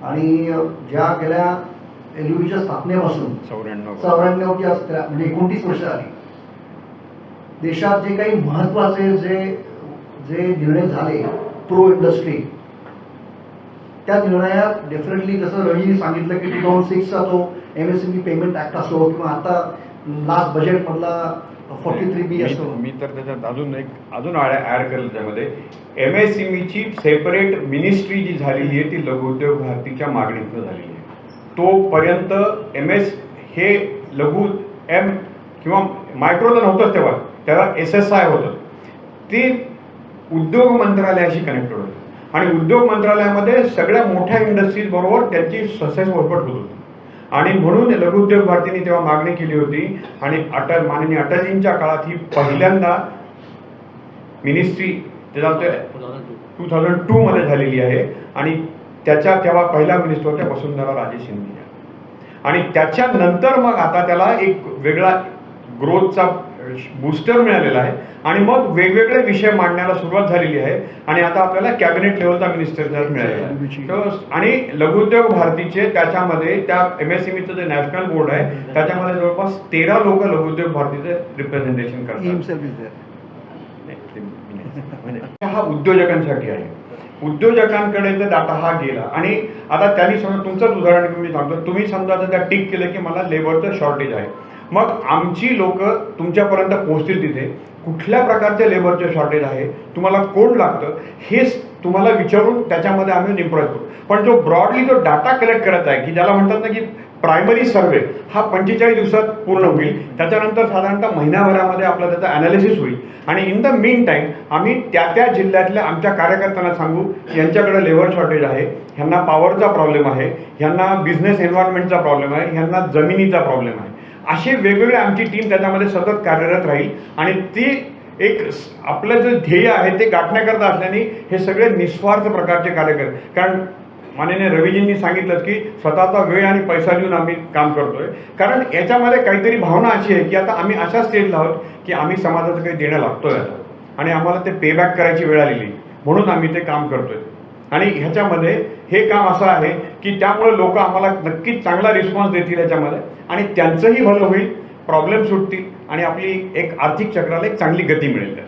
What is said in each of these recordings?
आणि ज्या गेल्या एलयूबीच्या स्थापनेपासून 94 की असत्या म्हणजे 29 वर्ष झाली, देशात जे काही महत्त्वाचे जे निर्णय झाले प्रो इंडस्ट्री, त्या निर्णयात डेफिनेटली जसं रवीने सांगितलं की 2006चा तो MSME पेमेंट ऍक्ट असो किंवा आता लास्ट बजेटमधला 43B असो. मी तर त्याच्यात अजून ॲड करेल. त्यामध्ये MSMEची सेपरेट मिनिस्ट्री जी झालेली आहे ती लघु उद्योग भारतीच्या मागणीतून झालेली आहे. तोपर्यंत हे लघु एम किंवा मायक्रो तर नव्हतंच तेव्हा, त्याला SSI होतं, ते उद्योग मंत्रालयाशी कनेक्टेड होतं आणि उद्योग मंत्रालयामध्ये सगळ्या मोठ्या इंडस्ट्रीज बरोबर त्यांची ससेस वरपट होत होती. आणि म्हणून लघु उद्योग भारतीने तेव्हा मागणी केली होती आणि माननीय अटलजींच्या काळात ही पहिल्यांदा मिनिस्ट्री 2002 मध्ये झालेली आहे आणि त्याच्या तेव्हा पहिला मिनिस्टर होत्या वसुंधरा राजे शिंदे. आणि त्याच्यानंतर मग आता त्याला एक वेगळा ग्रोथचा बूस्टर मिळालेला आहे आणि मग वेगवेगळे विषय मांडण्याला सुरुवात झालेली आहे आणि आता आपल्याला कॅबिनेट लेवलचा मिनिस्टर मिळालेला आहे. आणि लघुउद्योग भारतीचे त्याच्यामध्ये त्या MSMEचं जे नॅशनल बोर्ड आहे त्याच्यामध्ये जवळपास 13 लोक लघुउद्योग भारतीचे रिप्रेझेंटेशन करतात. हा उद्योजकांसाठी आहे. उद्योजकांकडे जर डाटा हा गेला आणि आता त्यांनी समजा तुमचंच उदाहरण मी सांगतो, तुम्ही समजा जर त्या टिक केलं की मला लेबरचं शॉर्टेज आहे, मग आमची लोक तुमच्यापर्यंत पोहोचतील तिथे कुठल्या प्रकारचे लेबरचे शॉर्टेज आहे, तुम्हाला कोण लागतं हे तुम्हाला विचारून त्याच्यामध्ये आम्ही इम्प्रूव्ह करू. पण जो ब्रॉडली जो डाटा कलेक्ट करत आहे की ज्याला म्हणतात ना की प्रायमरी सर्वे, हा 45 दिवसात पूर्ण होईल, त्याच्यानंतर साधारणतः महिन्याभरामध्ये आपला त्याचा ॲनालिसिस होईल आणि इन द मीन टाईम आम्ही त्या जिल्ह्यातल्या आमच्या कार्यकर्त्यांना सांगू की यांच्याकडे लेबर शॉर्टेज आहे, ह्यांना पॉवरचा प्रॉब्लेम आहे, ह्यांना बिझनेस एन्व्हायरमेंटचा प्रॉब्लेम आहे, ह्यांना जमिनीचा प्रॉब्लेम आहे. असे वेगवेगळे आमची टीम त्याच्यामध्ये सतत कार्यरत राहील आणि ती एक आपलं जे ध्येय आहे ते गाठण्याकरता असल्याने हे सगळे निस्वार्थ प्रकारचे कार्य करतात. कारण माननीय रवीजींनी सांगितलं की स्वतःचा वेळ आणि पैसा देऊन आम्ही काम करतोय, कारण याच्यामध्ये काहीतरी भावना अशी आहे की आता आम्ही अशा स्टेजला आहोत की आम्ही समाजाचं काही देणं लागतोय आता आणि आम्हाला ते पेबॅक करायची वेळ आलेली, म्हणून आम्ही ते काम करतोय. आणि ह्याच्यामध्ये हे काम असं आहे की त्यामुळे लोक आम्हाला नक्कीच चांगला रिस्पॉन्स देतील याच्यामध्ये आणि त्यांचंही भलं होईल, प्रॉब्लेम सुटतील आणि आपली एक आर्थिक चक्राला एक चांगली गती मिळेल.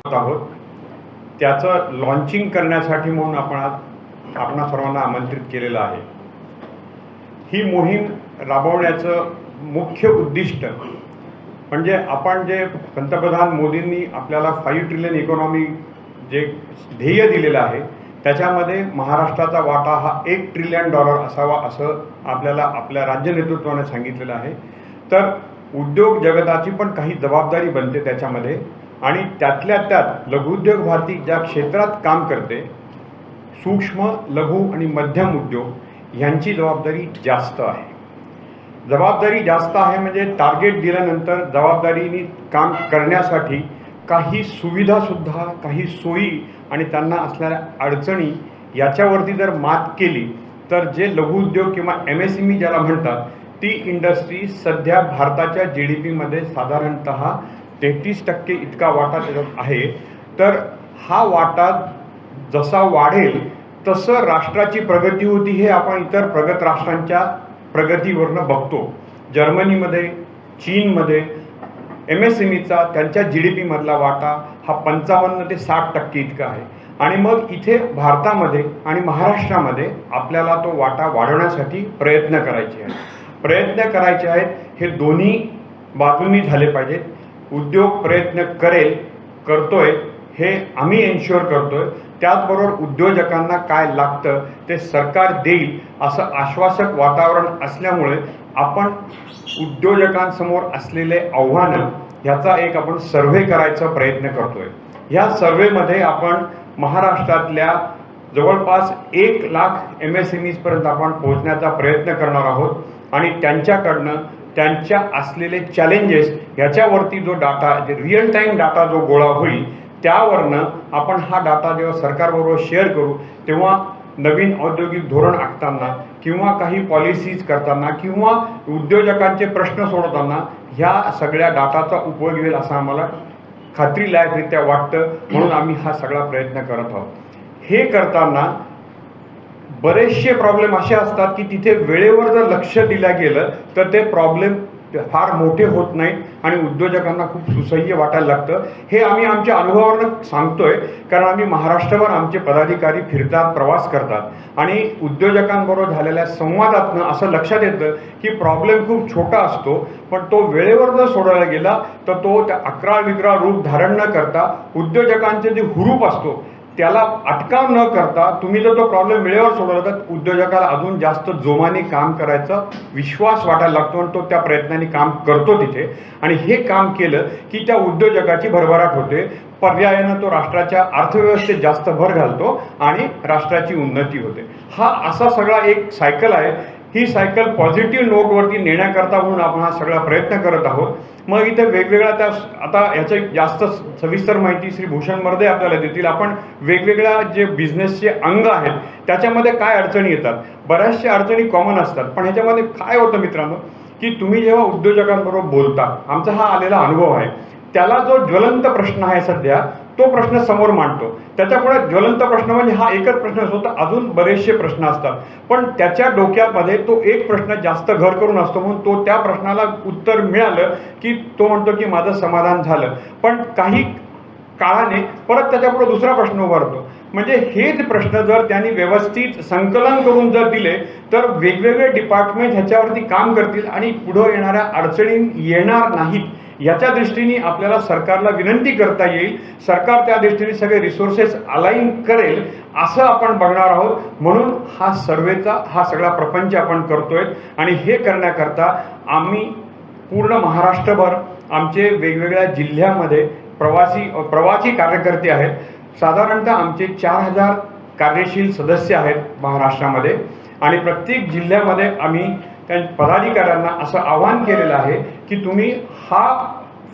आहोत त्याचं लॉन्चिंग करण्यासाठी म्हणून आपण सर्वांना आमंत्रित केलेलं आहे. ही मोहीम राबवण्याचं मुख्य उद्दिष्ट म्हणजे आपण जे पंतप्रधान मोदींनी आपल्याला 5 ट्रिलियन इकॉनॉमी जे ध्येय दिलेलं आहे त्याच्यामध्ये महाराष्ट्राचा वाटा हा $1 ट्रिलियन असावा असं आपल्याला आपल्या राज्य नेतृत्वाने सांगितलेलं आहे. तर उद्योग जगताची पण काही जबाबदारी बनते त्याच्यामध्ये आणि त्यातल्या त्यात लघुउद्योग भारती ज्या क्षेत्रात काम करते, सूक्ष्म लघु आणि मध्यम उद्योग यांची जबाबदारी जास्त आहे. जबाबदारी जास्त आहे म्हणजे टार्गेट दिल्यानंतर जबाबदारीने काम करण्यासाठी काही सुविधासुद्धा, काही सोयी आणि त्यांना असणाऱ्या अडचणी याच्यावरती जर मात केली तर जे लघुउद्योग किंवा MSME ज्याला म्हणतात ती इंडस्ट्री सध्या भारताच्या GDPमध्ये साधारणतः 33% इतका वाटा त्याच्यात आहे. तर हा वाटा जसा वाढेल तसं राष्ट्राची प्रगती होती हे आपण इतर प्रगत राष्ट्रांच्या प्रगतीवरनं बघतो. जर्मनीमध्ये, चीनमध्ये MSMEचा त्यांच्या GDP मधला वाटा हा 55 ते 60% इतका आहे आणि मग इथे भारतामध्ये आणि महाराष्ट्रामध्ये आपल्याला तो वाटा वाढवण्यासाठी प्रयत्न करायचे आहेत. हे दोन्ही बाजूंनी झाले पाहिजेत. उद्योग प्रयत्न करतोय हे आम्ही एन्श्युअर करतोय, त्याचबरोबर उद्योजकांना काय लागतं ते सरकार देईल असं आश्वासक वातावरण असल्यामुळे आपण उद्योजकांसमोर असलेले आव्हानं ह्याचा एक आपण सर्व्हे करायचा प्रयत्न करतोय. ह्या सर्व्हेमध्ये आपण महाराष्ट्रातल्या जवळपास 1 लाख MSMEs पर्यंत आपण पोहोचण्याचा प्रयत्न करणार आहोत आणि त्यांच्याकडनं त्यांच्या असलेले चॅलेंजेस ह्याच्यावरती जो डाटा, रिअल टाईम डाटा जो गोळा होईल त्यावरनं आपण हा डाटा जेव्हा सरकारबरोबर शेअर करू तेव्हा नवीन औद्योगिक धोरण आखताना किंवा काही पॉलिसीज करताना किंवा उद्योजकांचे प्रश्न सोडवताना ह्या सगळ्या डाटाचा उपयोग होईल असं आम्हाला खात्रीलायकरित्या वाटतं, म्हणून आम्ही हा सगळा प्रयत्न करत आहोत. हे करताना बरेचसे प्रॉब्लेम असे असतात की तिथे वेळेवर जर लक्ष दिलं गेलं तर ते प्रॉब्लेम फार मोठे होत नाहीत आणि उद्योजकांना खूप सुसह्य वाटायला लागतं. हे आम्ही आमच्या अनुभवावरून सांगतोय, कारण आम्ही महाराष्ट्रभर आमचे पदाधिकारी फिरतात, प्रवास करतात आणि उद्योजकांबरोबर झालेल्या संवादातनं असं लक्षात येतं की प्रॉब्लेम खूप छोटा असतो, पण तो वेळेवर जर सोडवला गेला तर तो त्या अकरा विक्रा रूप धारण न करता उद्योजकांचे जे हुरूप असतो त्याला अटकाव न करता तुम्ही जर तो प्रॉब्लेम वेळेवर सोडवला तर उद्योजकाला अजून जास्त जोमाने काम करायचा विश्वास वाटायला लागतो आणि तो त्या प्रयत्नाने काम करतो तिथे. आणि हे काम केलं की त्या उद्योजकाची भरभराट होते, पर्यायानं तो राष्ट्राच्या अर्थव्यवस्थेत जास्त भर घालतो आणि राष्ट्राची उन्नती होते. हा असा सगळा एक सायकल आहे. ही सायकल पॉझिटिव्ह नोटवरती नेण्याकरता म्हणून आपण हा सगळा प्रयत्न करत आहोत. मग इथे वेगवेगळ्या त्या आता याची जास्त सविस्तर माहिती श्री भूषण मर्दे आपल्याला देतील. आपण वेगवेगळ्या जे बिझनेसचे अंग आहेत त्याच्यामध्ये काय अडचणी येतात, बऱ्याचशा अडचणी कॉमन असतात, पण ह्याच्यामध्ये काय होतं मित्रांनो की तुम्ही जेव्हा उद्योजकांबरोबर बोलता, आमचा हा आलेला अनुभव आहे, त्याला जो ज्वलंत प्रश्न आहे सध्या तो प्रश्न समोर मांडतो. त्याच्यापुढे ज्वलंत प्रश्न म्हणजे हा एकच प्रश्न असतो, तर अजून बरेचसे प्रश्न असतात, पण त्याच्या डोक्यामध्ये तो एक प्रश्न जास्त घर करून असतो, म्हणून तो त्या प्रश्नाला उत्तर मिळालं की तो म्हणतो की माझं समाधान झालं. पण काही काळाने परत त्याच्यापुढे दुसरा प्रश्न उभारतो. म्हणजे हेच प्रश्न जर त्यांनी व्यवस्थित संकलन करून जर दिले तर वेगवेगळे डिपार्टमेंट ह्याच्यावरती काम करतील आणि पुढे येणाऱ्या अडचणी येणार नाहीत. याच्या दृष्टीने आपल्याला सरकारला विनंती करता येईल, सरकार त्या दृष्टीने सगळे रिसोर्सेस अलाइन करेल असं आपण बघणार आहोत. म्हणून हा सर्वेचा हा सगळा प्रपंच आपण करतोय आणि हे करण्याकरता आम्ही पूर्ण महाराष्ट्रभर आमचे वेगवेगळ्या जिल्ह्यामध्ये प्रवासी कार्यकर्ते आहेत. साधारणतः आमचे 4000 कार्यशील सदस्य आहेत महाराष्ट्रामध्ये आणि प्रत्येक जिल्ह्यामध्ये आम्ही त्या पदाधिकाऱ्यांना असं आवाहन केलेलं आहे की तुम्ही हा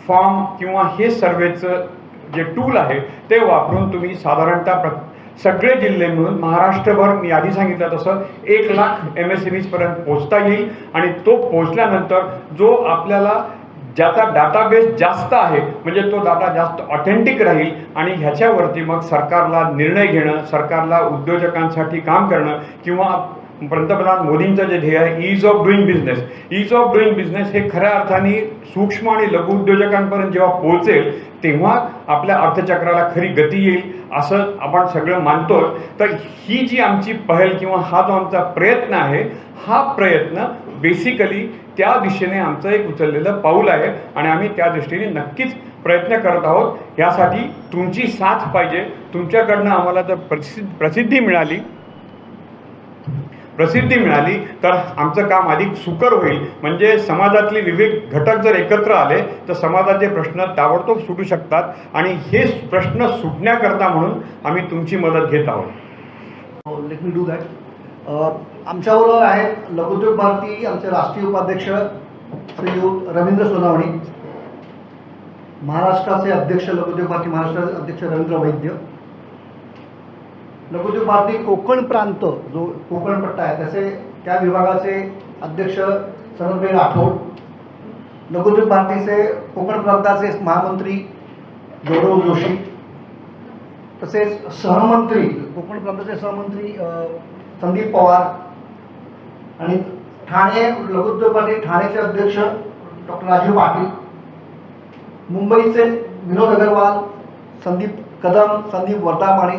फॉर्म किंवा हे सर्वेचं जे टूल आहे ते वापरून तुम्ही साधारणतः सगळे जिल्हे मिळून महाराष्ट्रभर मी आधी सांगितलं तसं 1 लाख MSMEs पर्यंत पोहोचता येईल. आणि तो पोहोचल्यानंतर जो आपल्याला ज्याचा डाटाबेस जास्त आहे म्हणजे तो डाटा जास्त ऑथेंटिक राहील आणि ह्याच्यावरती मग सरकारला निर्णय घेणं, सरकारला उद्योजकांसाठी काम करणं किंवा पंतप्रधान मोदींचं जे ध्येय आहे ईज ऑफ डुईंग बिझनेस हे खऱ्या अर्थाने सूक्ष्म आणि लघु उद्योजकांपर्यंत जेव्हा पोहोचेल तेव्हा आपल्या अर्थचक्राला खरी गती येईल असं आपण सगळं मानतो. तर ही जी आमची पहल किंवा हा जो आमचा प्रयत्न आहे हा प्रयत्न बेसिकली त्या दिशेने आमचं एक उचललेलं पाऊल आहे आणि आम्ही त्या दृष्टीने नक्कीच प्रयत्न करत आहोत. यासाठी तुमची साथ पाहिजे. तुमच्याकडनं आम्हाला जर प्रसिद्धी मिळाली तर आमचं काम अधिक सुकर होईल. म्हणजे समाजातले विविध घटक जर एकत्र आले तर समाजाचे प्रश्न ताबडतोब सुटू शकतात आणि हे प्रश्न सुटण्याकरता म्हणून आम्ही तुमची मदत घेत आहोत. Let me do that. आमच्याबरोबर आहेत लघुउद्योग भारती आमचे राष्ट्रीय उपाध्यक्ष श्रीयुत रवींद्र सोनावणे, महाराष्ट्राचे अध्यक्ष लघुउद्योग भारती महाराष्ट्राचे अध्यक्ष रवींद्र वैद्य, लघुउद्योग भारती कोकण प्रांत जो कोकण पट्टा आहे त्याचे त्या विभागाचे अध्यक्ष सनदभाई राठोड, लघुउद्योग भारतीचे कोकण प्रांताचे महामंत्री गौरव जोशी, तसेच सहमंत्री कोकण प्रांताचे सहमंत्री संदीप पवार आणि ठाणे लघुउद्योग भारती ठाणेचे अध्यक्ष डॉक्टर राजीव पाटील, मुंबईचे विनोद अग्रवाल, संदीप कदम, संदीप वर्धामाणी,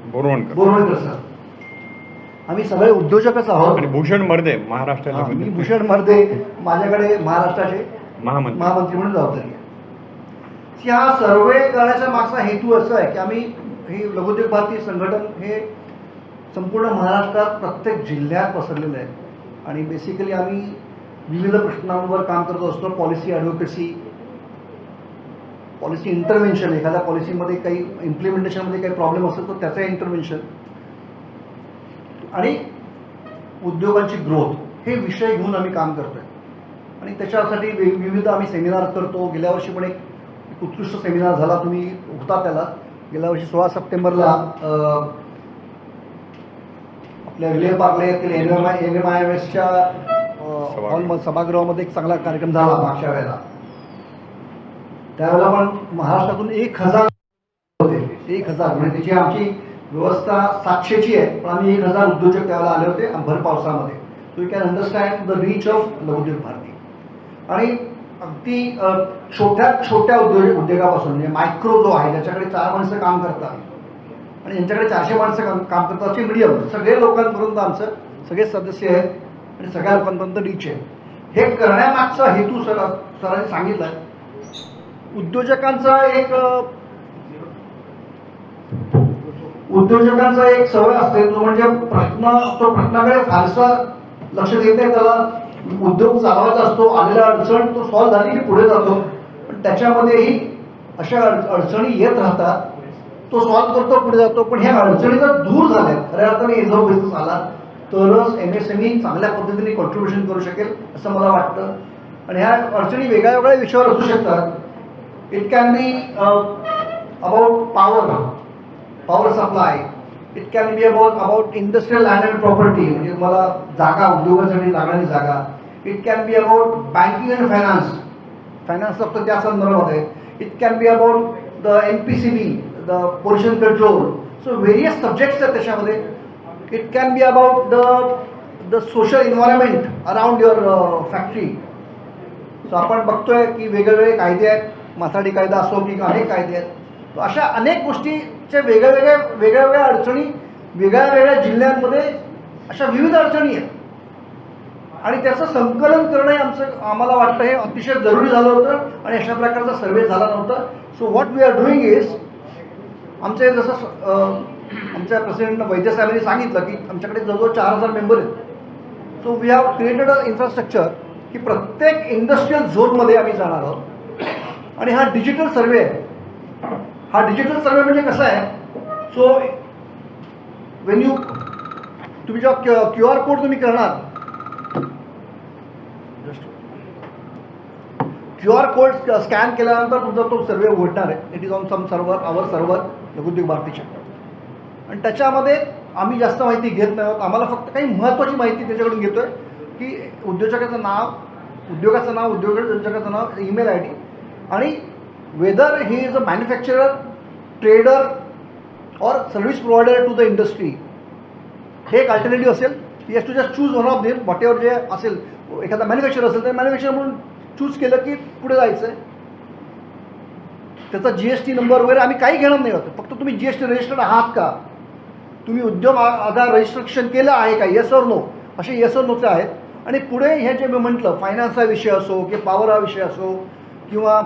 बोरवणकर सर. आम्ही सगळे उद्योजकच आहोत. आणि भूषण मर्दे महाराष्ट्राला मी भूषण मर्दे माझ्याकडे महाराष्ट्राचे महामंत्री म्हणून जबाबदारी आहे. हा सर्वे करण्याचा मागचा हेतू असा आहे की आम्ही हे लघुउद्योग भारती संघटन हे संपूर्ण महाराष्ट्रात प्रत्येक जिल्ह्यात पसरलेलं आहे आणि बेसिकली आम्ही विविध प्रश्नांवर काम करत असतो. पॉलिसी ॲडव्होकेसी, पॉलिसी इंटरव्हेन्शन, एखाद्या पॉलिसीमध्ये काही इम्प्लिमेंटेशनमध्ये काही प्रॉब्लेम असेल तर त्याचं इंटरव्हेन्शन आणि उद्योगांची ग्रोथ हे विषय घेऊन आम्ही काम करतो आहे आणि त्याच्यासाठी विविध आम्ही सेमिनार करतो. गेल्या वर्षी पण एक उत्कृष्ट सेमिनार झाला, तुम्ही होता त्याला. गेल्या वर्षी 16 सप्टेंबरला विले पार्ले येथील NMIMSच्या हॉल सभागृहामध्ये एक चांगला कार्यक्रम झाला मागच्या वेळेला. त्यावेळेला पण महाराष्ट्रातून 1000 होते. 1000 म्हणजे त्याची आमची व्यवस्था 700ची आहे, पण आम्ही 1000 उद्योजक त्यावेळेला आले होते भर पावसामध्ये. So you can understand the reach of लघुउद्योग भारती. आणि अगदी छोट्या उद्योगापासून म्हणजे मायक्रो जो आहे, ज्याच्याकडे 4 माणसं काम करतात आणि ज्यांच्याकडे 400 माणसं काम करतात, असे मीडियम सगळे लोकांपर्यंत आमचं सगळे सदस्य आहेत आणि सगळ्या लोकांपर्यंत रीच आहे. हे करण्यामागचा हेतू सरांनी सांगितलं. उद्योजकांचा एक सवय असते, तो म्हणजे प्रश्नाकडे फारसं लक्ष देत नाही. त्याला उद्योग चालवायचा असतो, आलेला अडचण तो सॉल्व्ह झाली की पुढे जातो. पण त्याच्यामध्येही अशा अडचणी येत राहतात, तो सॉल्व्ह करतो, पुढे जातो. पण ह्या अडचणी जर दूर झाल्या, खऱ्या अर्थाने जो बिझनेस आला तरच MSME चांगल्या पद्धतीने कॉन्ट्रीब्युशन करू शकेल असं मला वाटतं. आणि ह्या अडचणी वेगळ्या वेगळ्या विषयावर असू शकतात. It can be about power supply. It can be about industrial land and property, म्हणजे मला जागा, उद्योगासाठी लागणारी जागा. It can be about banking and finance फक्त त्या संदर्भात आहे. It can be about the NPCB, the pollution control. So various subjects आहेत त्याच्यामध्ये. It can be about the social environment around your factory. So आपण बघतोय की वेगवेगळे कायदे आहेत, माथाडी कायदा असो की अनेक कायदे आहेत. तो अशा अनेक गोष्टीच्या वेगळ्या अडचणी वेगळ्या जिल्ह्यांमध्ये अशा विविध अडचणी आहेत आणि त्याचं संकलन करणं हे आम्हाला वाटतं हे अतिशय जरुरी झालं होतं आणि अशा प्रकारचा सर्वे झाला नव्हता. So what we are doing is, आमचे जसं आमच्या प्रेसिडेंट वैद्य साहेबांनी सांगितलं की आमच्याकडे जवळजवळ 4000 मेंबर आहेत. So we have created a infrastructure की प्रत्येक इंडस्ट्रियल झोनमध्ये आम्ही जाणार आहोत. आणि हा डिजिटल सर्वे आहे. हा डिजिटल सर्वे म्हणजे कसा आहे, सो तुम्ही जेव्हा QR कोड तुम्ही करणार, QR कोड स्कॅन केल्यानंतर तुमचा तो सर्वे उघडणार आहे. It is on some server, our server लघुउद्योग भारतीच्या. आणि त्याच्यामध्ये आम्ही जास्त माहिती घेत नाही आहोत. आम्हाला फक्त काही महत्त्वाची माहिती त्याच्याकडून घेतो आहे की उद्योजकाचं नाव, उद्योगाचं नाव, ईमेल ID आणि whether he is a manufacturer, trader or service provider to the industry. हे एक अल्टरनेटिव्ह असेल. You have to just choose one of them. Whatever जे असेल, एखादा मॅन्युफॅक्चर असेल तर मॅन्युफॅक्चर म्हणून चूज केलं की पुढे जायचं आहे. त्याचा GST नंबर वगैरे आम्ही काही घेणार नाही होतं. फक्त तुम्ही GST रजिस्टर्ड आहात का, तुम्ही उद्योग आधार रजिस्ट्रेशन केलं आहे का, येस और नो, असे येस और नोचे आहेत. आणि पुढे हे जे मी म्हटलं, फायनान्सचा विषय असो की पॉवर हा विषय असो किंवा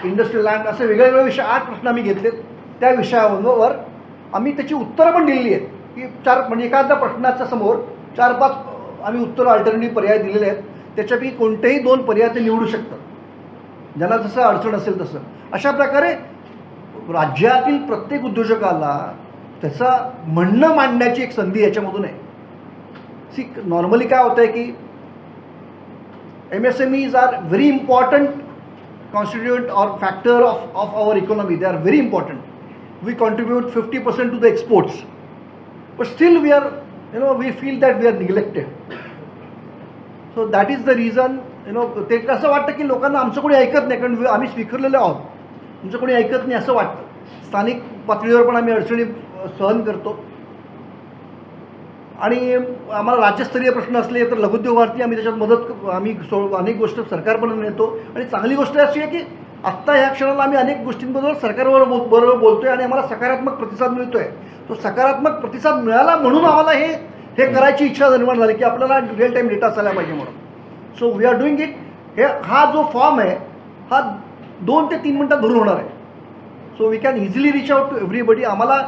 इंडस्ट्रियल लँड, असे वेगवेगळे विषय 8 प्रश्न आम्ही घेतलेत. त्या विषयावर आम्ही त्याची उत्तरं पण दिलेली आहेत की म्हणजे एखाद्या प्रश्नाच्या समोर 4-5 आम्ही उत्तरं अल्टरनेटिव्ह पर्याय दिलेले आहेत. त्याच्यापैकी कोणतेही 2 पर्याय ते निवडू शकतात, ज्यांना जसं अडचण असेल तसं. अशा प्रकारे राज्यातील प्रत्येक उद्योजकाला त्याचं म्हणणं मांडण्याची एक संधी याच्यामधून आहे. नॉर्मली काय होतं आहे की MSMEs are very important constituent or factor of our economy. They are very important. We contribute 50% to the exports, but still we are, we feel that we are neglected. So that is the reason, ते कसं वाटतं की लोकांना आमचं कोणी ऐकत नाही, कारण आम्ही स्वीकारलेले आहोत, आमचं कोणी ऐकत नाही असं वाटतं. स्थानिक पातळीवर पण आम्ही अडचणी सहन करतो आणि आम्हाला राज्यस्तरीय प्रश्न असले तर लघुउद्योग भारती आम्ही त्याच्यात आम्ही अनेक गोष्टी सरकारपर्यंत नेतो. आणि चांगली गोष्ट अशी आहे की आत्ता ह्या क्षणाला आम्ही अनेक गोष्टींबरोबर सरकारबरोबर बोलतो आहे आणि आम्हाला सकारात्मक प्रतिसाद मिळतो आहे. तो सकारात्मक प्रतिसाद मिळाला म्हणून आम्हाला हे करायची इच्छा निर्माण झाली की आपल्याला रिअल टाईम डेटा असायला पाहिजे म्हणून. So we are doing it. हा जो फॉर्म आहे हा 2 ते 3 मिनटात भरून होणार आहे. So we can easily reach out to everybody. आम्हाला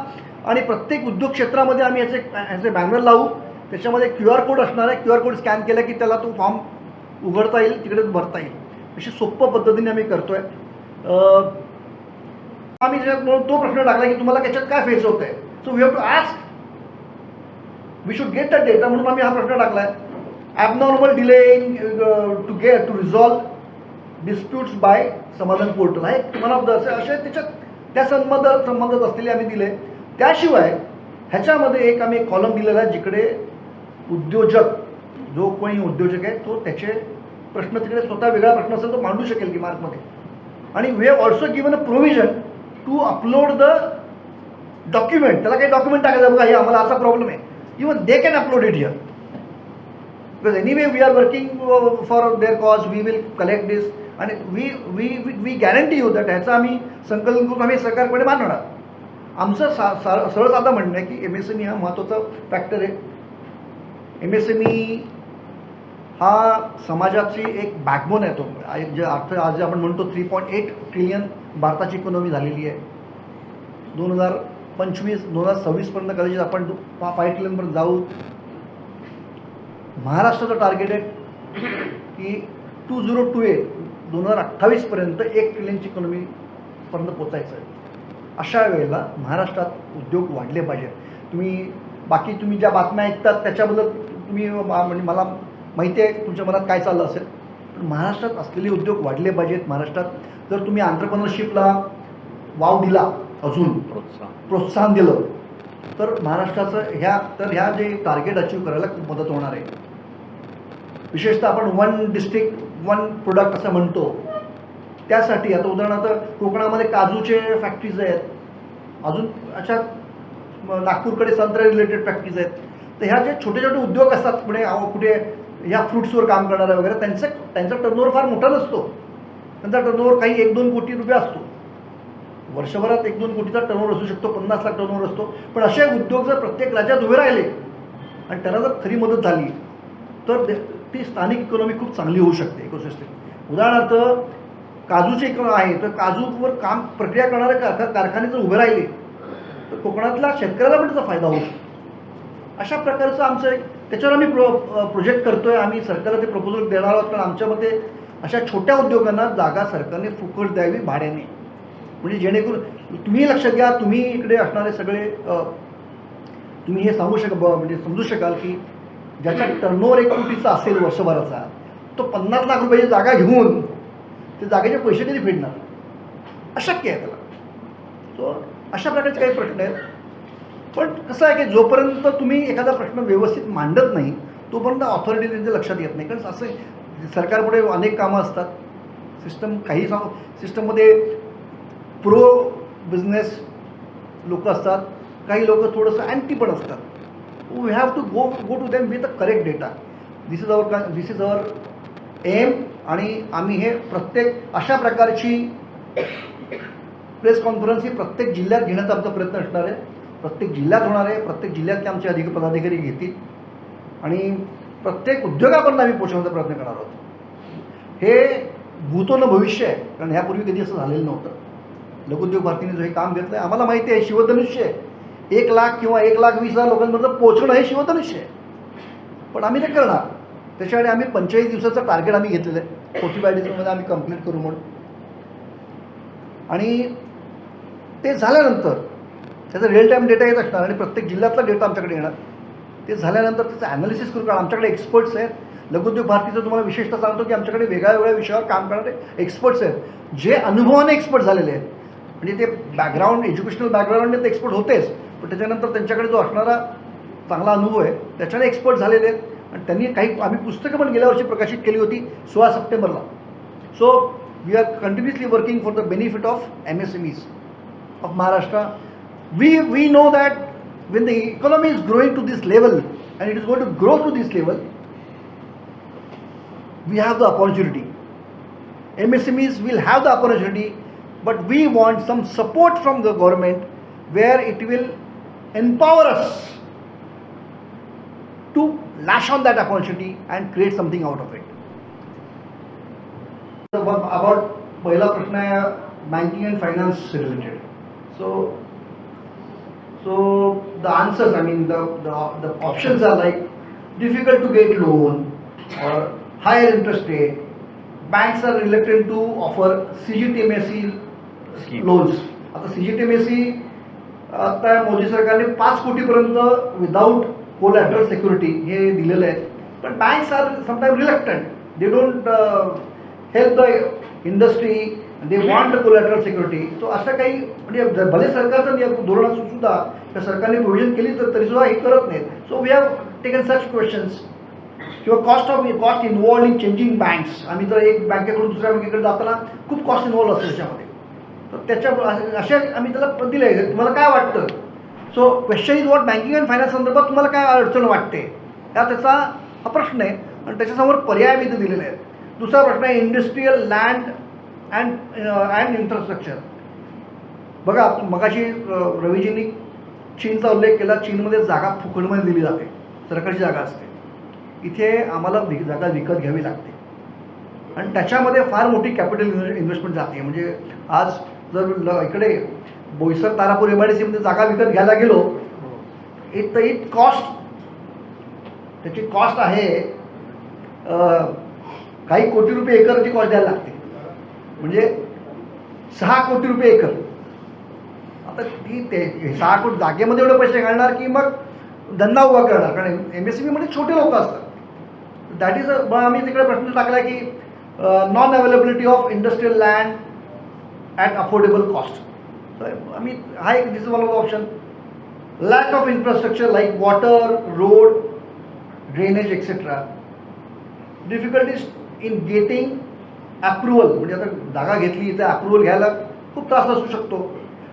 आणि प्रत्येक उद्योग क्षेत्रामध्ये आम्ही याचे बॅनर लावू. त्याच्यामध्ये QR कोड असणार आहे. QR कोड स्कॅन केला की त्याला तो फॉर्म उघडता येईल, तिकडे भरता येईल. अशी सोप्या पद्धतीने आम्ही करतो आहे. आम्ही तो प्रश्न टाकला की तुम्हाला त्याच्यात काय फेस होत आहे. So we have to ask, we should get the data, म्हणून आम्ही हा प्रश्न टाकला आहे. Abnormal delay in to resolve disputes by Samadhan portal आहे वन ऑफ द असे त्याच्यात त्या संबंधात असलेले आम्ही दिले. त्याशिवाय ह्याच्यामध्ये एक आम्ही कॉलम दिलेला आहे जिकडे उद्योजक, जो कोणी उद्योजक आहे तो त्याचे प्रश्न तिकडे स्वतः वेगळा प्रश्न असेल तो मांडू शकेल की मार्कमध्ये. आणि we have also given a provision to upload the document. त्याला काही डॉक्युमेंट टाकायचं, बघा हे आम्हाला असा प्रॉब्लेम आहे, even they can upload it here. Because anyway we are working for their cause, we will collect this आणि वी गॅरंटी यू दॅट ह्याचा आम्ही संकलन करून आम्ही सरकारकडे मांडणार. आमचं सरळ साधं म्हणणं आहे की MSME हा महत्त्वाचा फॅक्टर आहे. MSME हा समाजाची एक बॅकबोन आहे. तो जे अर्थ आज आपण म्हणतो 3.8 ट्रिलियन भारताची इकॉनॉमी झालेली आहे. 2025-2026पर्यंत कदाचित आपण 5 ट्रिलियनपर्यंत जाऊ. महाराष्ट्राचं टार्गेट आहे की 2028पर्यंत 1 ट्रिलियनची इकॉनॉमीपर्यंत पोचायचं आहे. अशा वेळेला महाराष्ट्रात उद्योग वाढले पाहिजेत. तुम्ही ज्या बातम्या ऐकतात त्याच्याबद्दल म्हणजे मला माहिती आहे तुमच्या मनात काय चाललं असेल, पण महाराष्ट्रात असलेले उद्योग वाढले पाहिजेत. महाराष्ट्रात जर तुम्ही एंटरप्रेन्योरशिपला वाव दिला, अजून प्रोत्साहन दिलं तर महाराष्ट्राचं ह्या जे टार्गेट अचीव करायला खूप मदत होणार आहे. विशेषतः आपण 1 डिस्ट्रिक्ट 1 प्रोडक्ट असं म्हणतो, त्यासाठी आता उदाहरणार्थ कोकणामध्ये काजूचे फॅक्टरीज आहेत, अजून अशा नागपूरकडे संत्रा रिलेटेड फॅक्टरीज आहेत. तर ह्या जे छोटे छोटे उद्योग असतात कुठे ह्या फ्रुट्सवर काम करणारे वगैरे, त्यांचा टर्नओव्हर फार मोठा नसतो. त्यांचा टर्नओव्हर काही 1-2 कोटी रुपये असतो. वर्षभरात 1-2 कोटीचा टर्नओव्हर असू शकतो, 50 लाख टर्नओव्हर असतो. पण असे उद्योग जर प्रत्येक राज्यात उभे राहिले आणि त्यांना जर खरी मदत झाली तर ती स्थानिक इकॉनॉमी खूप चांगली होऊ शकते. इकोसिस्टम उदाहरणार्थ काजूचे आहे, तर काजूवर काम प्रक्रिया करणारे कारखाने जर उभे राहिले तर कोकणातल्या शेतकऱ्याला पण त्याचा फायदा होऊ शकतो. अशा प्रकारचं आमचं एक त्याच्यावर आम्ही प्रोजेक्ट करतोय. आम्ही सरकारला ते प्रपोजल देणार आहोत, कारण आमच्या मते अशा छोट्या उद्योगांना जागा सरकारने फुकट द्यावी भाड्याने, म्हणजे जेणेकरून तुम्ही लक्षात घ्या, तुम्ही इकडे असणारे सगळे तुम्ही हे म्हणजे समजू शकाल की ज्याचा टर्नओव्हर 1 कोटीचा असेल वर्षभराचा, तो 50 लाख रुपयाची जागा घेऊन ते जागेचे पैसे कधी फेडणार? अशक्य आहे त्याला. सो अशा प्रकारचे काही प्रश्न आहेत. पण कसं आहे की जोपर्यंत तुम्ही एखादा प्रश्न व्यवस्थित मांडत नाही तोपर्यंत ऑथॉरिटी त्यांच्या लक्षात येत नाही. कारण असं सरकारपुढे अनेक कामं असतात. काही सिस्टममध्ये प्रो बिझनेस लोक असतात, काही लोक थोडंसं अँटी पण असतात. We have to go to them with the correct data. This is our aim. आणि आम्ही हे प्रत्येक अशा प्रकारची प्रेस कॉन्फरन्स ही प्रत्येक जिल्ह्यात घेण्याचा आमचा प्रयत्न असणार आहे. प्रत्येक जिल्ह्यात होणार आहे. प्रत्येक जिल्ह्यातले आमचे पदाधिकारी घेतील आणि प्रत्येक उद्योगापर्यंत आम्ही पोहोचवण्याचा प्रयत्न करणार आहोत. हे भूतो न भविष्य आहे, कारण ह्यापूर्वी कधी असं झालेलं नव्हतं. लघुउद्योग भारतीने जो हे काम घेतलं आहे, आम्हाला माहिती आहे शिवधनुष्य आहे. 1 लाख किंवा 1,20,000 लोकांपर्यंत पोहोचणं हे शिवधनुष्य आहे. पण आम्ही ते करणार. त्याच्यासाठी आम्ही 45 दिवसाचं टार्गेट आम्ही घेतलेलं आहे. 45 दिवसामध्ये आम्ही कंप्लीट करू म्हणून. आणि ते झाल्यानंतर त्याचा रिअल टाईम डेटा येत असणार आणि प्रत्येक जिल्ह्यातला डेटा आमच्याकडे येणार. ते झाल्यानंतर त्याचं ॲनालिसिस करू, कारण आमच्याकडे एक्सपर्ट्स आहेत. लघुउद्योग भारतीचं तुम्हाला विशेषतः सांगतो की आमच्याकडे वेगळ्या विषयावर काम करणारे एक्सपर्ट्स आहेत, जे अनुभवाने एक्सपर्ट झालेले आहेत. म्हणजे ते बॅकग्राऊंड, एज्युकेशनल बॅकग्राऊंडने ते एक्सपर्ट होतेच, पण त्याच्यानंतर त्यांच्याकडे जो असणारा चांगला अनुभव आहे त्याच्याने एक्सपर्ट झालेले आहेत. आणि त्यांनी आम्ही पुस्तकं पण गेल्या वर्षी प्रकाशित केली होती 16 सप्टेंबरला. So we are continuously working for the benefit of MSMEs of Maharashtra. We know that when the economy is growing to this level and it is going to grow to this level, we have the opportunity. MSMEs will have the opportunity, but we want some support from the government where it will empower us to lash on that opportunity and create something out of it. About पहिला प्रश्न आहे banking and finance related. So the answers, I mean the options are like difficult to get loan or higher interest rate. Banks are reluctant to offer CGTMSE loans. आता CGTMSE आता मोदी सरकारने 5 कोटीपर्यंत without collateral security हे दिलेलं आहे. पण banks are sometime reluctant. They don't help the industry they want collateral security. So असं काही म्हणजे भले सरकारचं धोरण असून सुद्धा त्या सरकारने प्रोव्हिजन केली तर तरीसुद्धा हे करत नाहीत. So we have taken such questions. किंवा cost involved in changing banks. आम्ही तर एक बँकेकडून दुसऱ्या बँकेकडे जाताना खूप कॉस्ट इन्व्हॉल्व असतो त्याच्यामध्ये. तर त्याच्या अशा आम्ही त्याला दिले आहे. तुम्हाला काय वाटतं? So question is what banking and finance संदर्भात तुम्हाला काय अडचण वाटते, त्याचा हा प्रश्न आहे आणि त्याच्यासमोर पर्याय मी इथे दिलेले आहेत. दुसरा प्रश्न आहे इंडस्ट्रीयल लँड अँड इन्फ्रास्ट्रक्चर. बघा मगाशी रवीजींनी चीनचा उल्लेख केला. चीनमध्ये जागा फुकटमध्ये दिली जाते, सरकारची जागा असते. इथे आम्हाला जागा विकत घ्यावी लागते आणि त्याच्यामध्ये फार मोठी कॅपिटल इन्व्हेस्टमेंट जाते. म्हणजे आज जर इकडे बोईसर तारापूर MIDC मध्ये जागा विकत घ्यायला गेलो इट कॉस्ट, त्याची कॉस्ट आहे काही कोटी रुपये एकरची कॉस्ट द्यायला लागते. म्हणजे 6 कोटी रुपये एकर. आता ती ते 6 कोटी जागेमध्ये एवढे पैसे घालणार की मग धंदा उभा करणार, कारण MSME मध्ये छोटे लोक असतात. दॅट इज आम्ही तिकडे प्रश्न टाकला की non availability of industrial land at affordable cost. आम्ही हा एक this is one of the option. Lack of infrastructure like water, road, drainage etcetera. Difficulties in getting approval. म्हणजे आता जागा घेतली तर अप्रुव्हल घ्यायला खूप त्रास असू शकतो.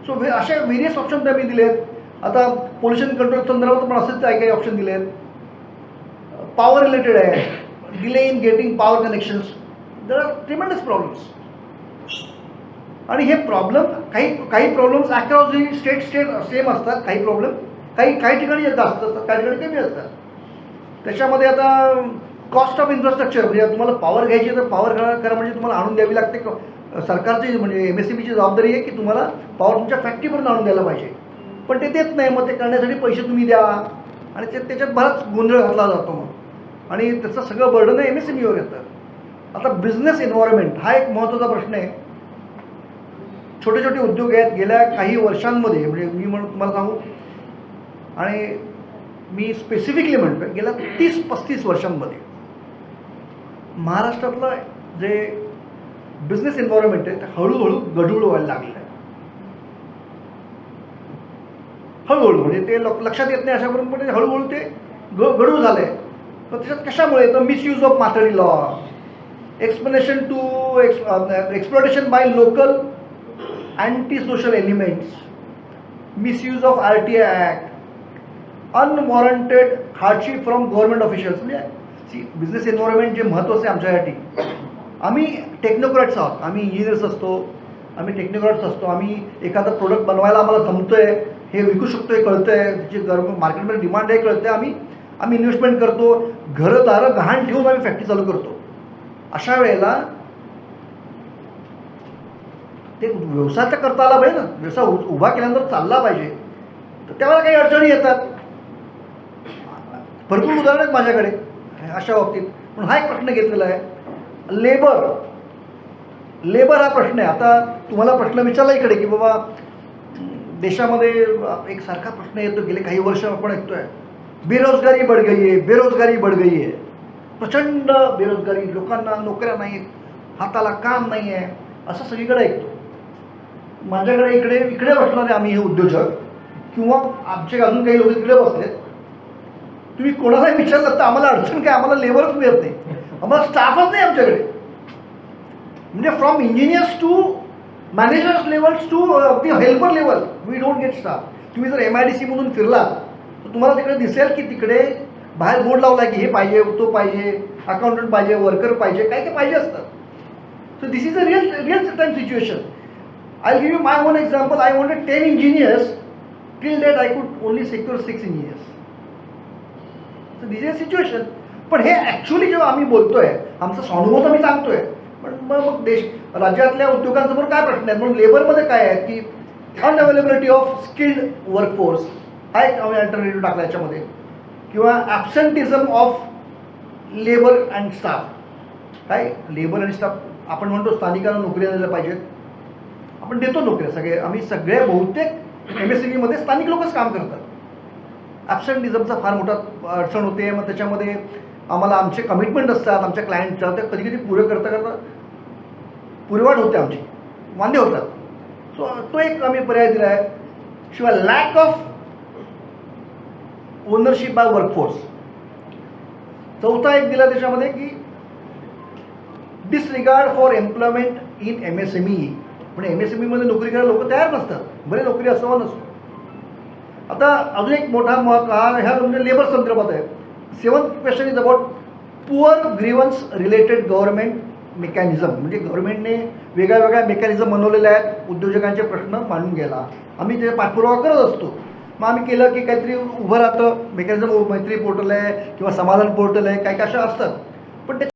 सो अशा व्हेरियस ऑप्शन आम्ही दिले आहेत. आता पोल्युशन कंट्रोल संदर्भात पण असेच काही ऑप्शन दिले आहेत. पॉवर रिलेटेड आहे, delay in getting power connections. There are tremendous problems. आणि हे प्रॉब्लेम काही problems across the state same असतात. काही प्रॉब्लेम काही ठिकाणी जास्त असतात, काही ठिकाणी कमी असतात. त्याच्यामध्ये आता कॉस्ट ऑफ इन्फ्रास्ट्रक्चर. म्हणजे तुम्हाला पॉवर घ्यायची तर पॉवर करा म्हणजे तुम्हाला आणून द्यावी लागते. सरकारची म्हणजे MSMEची जबाबदारी आहे की तुम्हाला पॉवर तुमच्या फॅक्टरीपर्यंत आणून द्यायला पाहिजे, पण ते देत नाही. मग ते करण्यासाठी पैसे तुम्ही द्या आणि त्याच्यात बराच गोंधळ घातला जातो मग, आणि त्याचं सगळं बर्डन MSMEवर येतं. आता बिझनेस एन्व्हायरमेंट हा एक महत्त्वाचा प्रश्न आहे. छोटे छोटे उद्योग आहेत. गेल्या काही वर्षांमध्ये म्हणजे मी तुम्हाला सांगू, आणि मी स्पेसिफिकली म्हणतो गेल्या 30-35 वर्षांमध्ये महाराष्ट्रातलं जे बिझनेस एन्व्हायरमेंट आहे ते हळूहळू गढूळ व्हायला लागलेलं आहे. हळूहळू म्हणजे ते लक्षात येत नाही अशापर्यंत, पण हळूहळू ते गढूळ झालं आहे. तर त्याच्यात कशामुळे तर misuse of Mathadi law, explanation to exploitation by local anti social elements, misuse of RTI act, unwarranted hardship from government officials. म्हणजे बिझनेस एन्व्हायरमेंट जे महत्त्वाचं आहे आमच्यासाठी. आम्ही टेक्नोक्रॅट्स आहोत, आम्ही इंजिनियर्स असतो, आम्ही टेक्नोक्रॅट्स असतो. आम्ही एखादा प्रोडक्ट बनवायला आम्हाला जमतो आहे, हे विकू शकतो आहे कळतं आहे, त्याची मार्केटमध्ये डिमांड आहे कळतं आहे. आम्ही इन्व्हेस्टमेंट करतो, घरदारं गहाण ठेवून आम्ही फॅक्टरी चालू करतो. अशा वेळेला ते व्यवसाय तर करता आला पाहिजे ना, व्यवसाय उभा केल्यानंतर चालला पाहिजे. तर त्यावेळेला काही अडचणी येतात. भरपूर उदाहरण आहेत माझ्याकडे अशा बाबतीत. पण हा एक प्रश्न घेतलेला आहे, लेबर हा प्रश्न आहे. आता तुम्हाला प्रश्न विचारला इकडे की बाबा देशामध्ये एक सारखा प्रश्न येतो, गेले काही वर्ष आपण ऐकतोय, बेरोजगारी बढ़ गई आहे. प्रचंड बेरोजगारी, लोकांना नोकऱ्या नाहीत, हाताला काम नाही आहे, असं सगळीकडे ऐकतो. माझ्याकडे इकडे बसणारे आम्ही हे उद्योजक किंवा आमचे अजून काही लोक इकडे बसलेत, तुम्ही कोणालाही विचारलं तर आम्हाला अडचण काय, आम्हाला लेबरच मिळत नाही, आम्हाला स्टाफच नाही आमच्याकडे. म्हणजे from engineers to managers levels to the helper level we don't get staff. तुम्ही जर MIDC मधून फिरला तर तुम्हाला तिकडे दिसेल की तिकडे बाहेर बोर्ड लावला की हे पाहिजे, तो पाहिजे, अकाउंटंट पाहिजे, वर्कर पाहिजे, काय काय पाहिजे असतं. So this is a real time situation. I'll give you my own example. I wanted 10 engineers. Till date, I could only secure 6 engineers. So this is a situation. पण हे ॲक्च्युअली जेव्हा आम्ही बोलतोय, आमचा अनुभव तर मी सांगतोय, पण मग राज्यातल्या उद्योगांसमोर काय प्रश्न आहेत. म्हणून लेबरमध्ये काय आहे की अनअवेलेबिलिटी ऑफ स्किल्ड वर्कफोर्स हा एक आम्ही अल्टरनेटिव्ह टाकला याच्यामध्ये, किंवा ॲब्सेंटिझम ऑफ लेबर अँड स्टाफ. काय लेबर आणि स्टाफ आपण म्हणतो स्थानिकांना नोकऱ्या द्यायला पाहिजेत, आपण देतो नोकऱ्या सगळे, आम्ही सगळे बहुतेक MSMEमध्ये स्थानिक लोकच काम करतात. ॲब्सेंटिझमचा फार मोठा अडचण होते. मग त्याच्यामध्ये आम्हाला आमचे कमिटमेंट असतात आमच्या क्लायंटच्या, ते कधी कधी पुरे करता पुरेवाट होते आमची. वांदे होतात. सो तो एक आम्ही पर्याय दिला आहे. शिवाय lack of ownership by workforce. चौथा एक दिला त्याच्यामध्ये की disregard for employment in MSME. म्हणजे MSMEमध्ये नोकरी करायला लोक तयार नसतात, बरे नोकरी असावं नसो. आता अजून एक मोठा ह्या म्हणजे लेबर संदर्भात आहे. 7th question is about poor grievance related government mechanism. म्हणजे गव्हर्नमेंटने वेगळ्या वेगळ्या मेकॅनिझम बनवलेल्या आहेत उद्योजकांचे प्रश्न मांडून घ्यायला. आम्ही ते पाठपुरावा करत असतो. मग आम्ही केलं की काहीतरी उभं राहतं मेकॅनिझम. मैत्री पोर्टल आहे किंवा समाधान पोर्टल आहे, काही अशा असतात. पण ते